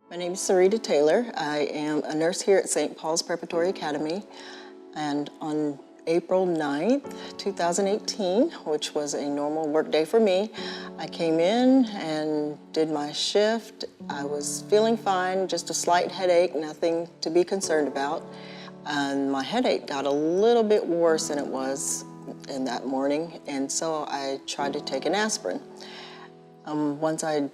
My name is Serita Taylor. I am a nurse here at St. Paul's Preparatory Academy. And on April 9th, 2018, which was a normal work day for me, I came in and did my shift. I was feeling fine, just a slight headache, nothing to be concerned about. And my headache got a little bit worse than it was in that morning, and so I tried to take an aspirin. Once I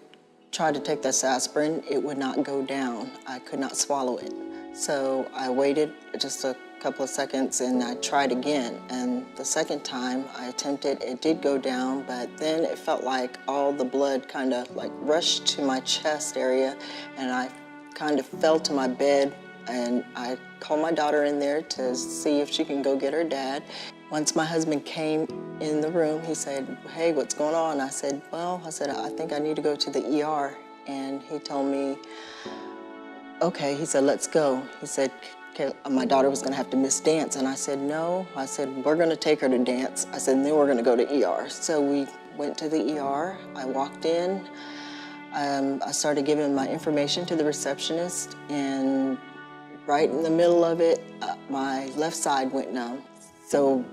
tried to take this aspirin, it would not go down. I could not swallow it. So I waited just a couple of seconds and I tried again. And the second time I attempted, it did go down, but then it felt like all the blood kind of like rushed to my chest area, and I kind of fell to my bed, and I called my daughter in there to see if she can go get her dad. Once my husband came in the room, he said, "Hey, what's going on?" I said, I think I need to go to the ER. And he told me, okay, he said, let's go. He said, my daughter was gonna have to miss dance. And I said, no. I said, we're gonna take her to dance. I said, and then we're gonna go to ER. So we went to the ER. I walked in. I started giving my information to the receptionist, and right in the middle of it, my left side went numb. So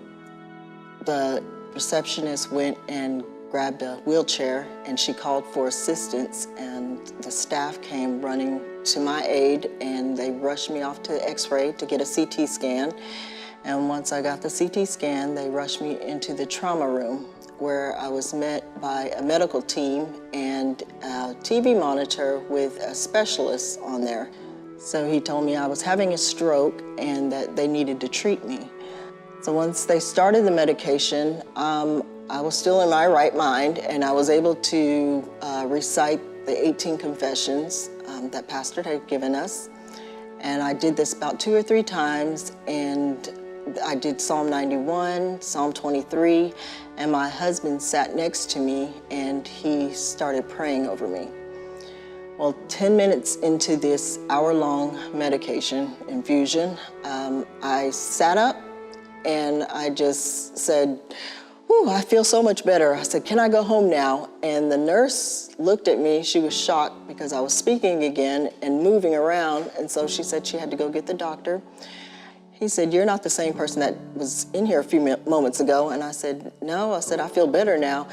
the receptionist went and grabbed a wheelchair, and she called for assistance, and the staff came running to my aid, and they rushed me off to X-ray to get a CT scan. And once I got the CT scan, they rushed me into the trauma room, where I was met by a medical team and a TV monitor with a specialist on there. So he told me I was having a stroke and that they needed to treat me. So once they started the medication, I was still in my right mind, and I was able to recite the 18 confessions that Pastor had given us. And I did this about 2 or 3 times, and I did Psalm 91, Psalm 23, and my husband sat next to me and he started praying over me. Well, 10 minutes into this hour-long medication infusion, I sat up and I just said, "Whew, I feel so much better." I said, "Can I go home now?" And the nurse looked at me. She was shocked because I was speaking again and moving around. And so she said she had to go get the doctor. He said, "You're not the same person that was in here a few moments ago." And I said, "No." I said, "I feel better now."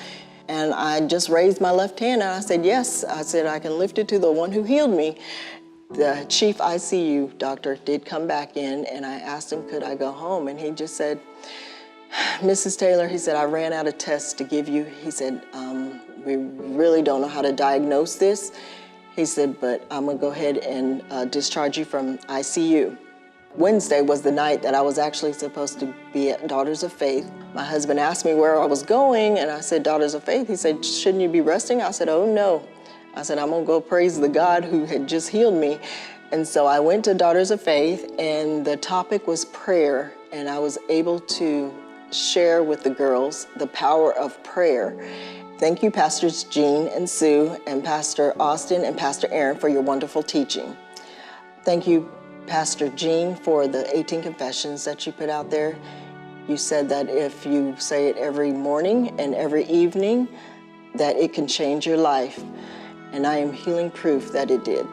And I just raised my left hand and I said, "Yes." I said, "I can lift it to the one who healed me." The chief ICU doctor did come back in, and I asked him, could I go home? And he just said, "Mrs. Taylor," he said, "I ran out of tests to give you." He said, "We really don't know how to diagnose this." He said, "But I'm gonna go ahead and discharge you from ICU." Wednesday was the night that I was actually supposed to be at Daughters of Faith. My husband asked me where I was going, and I said, "Daughters of Faith." He said, "Shouldn't you be resting?" I said, "Oh no." I said, "I'm gonna go praise the God who had just healed me." And so I went to Daughters of Faith, and the topic was prayer, and I was able to share with the girls the power of prayer. Thank you, Pastors Jean and Sue, and Pastor Austin and Pastor Aaron, for your wonderful teaching. Thank you, Pastor Jean, for the 18 confessions that you put out there. You said that if you say it every morning and every evening, that it can change your life. And I am healing proof that it did.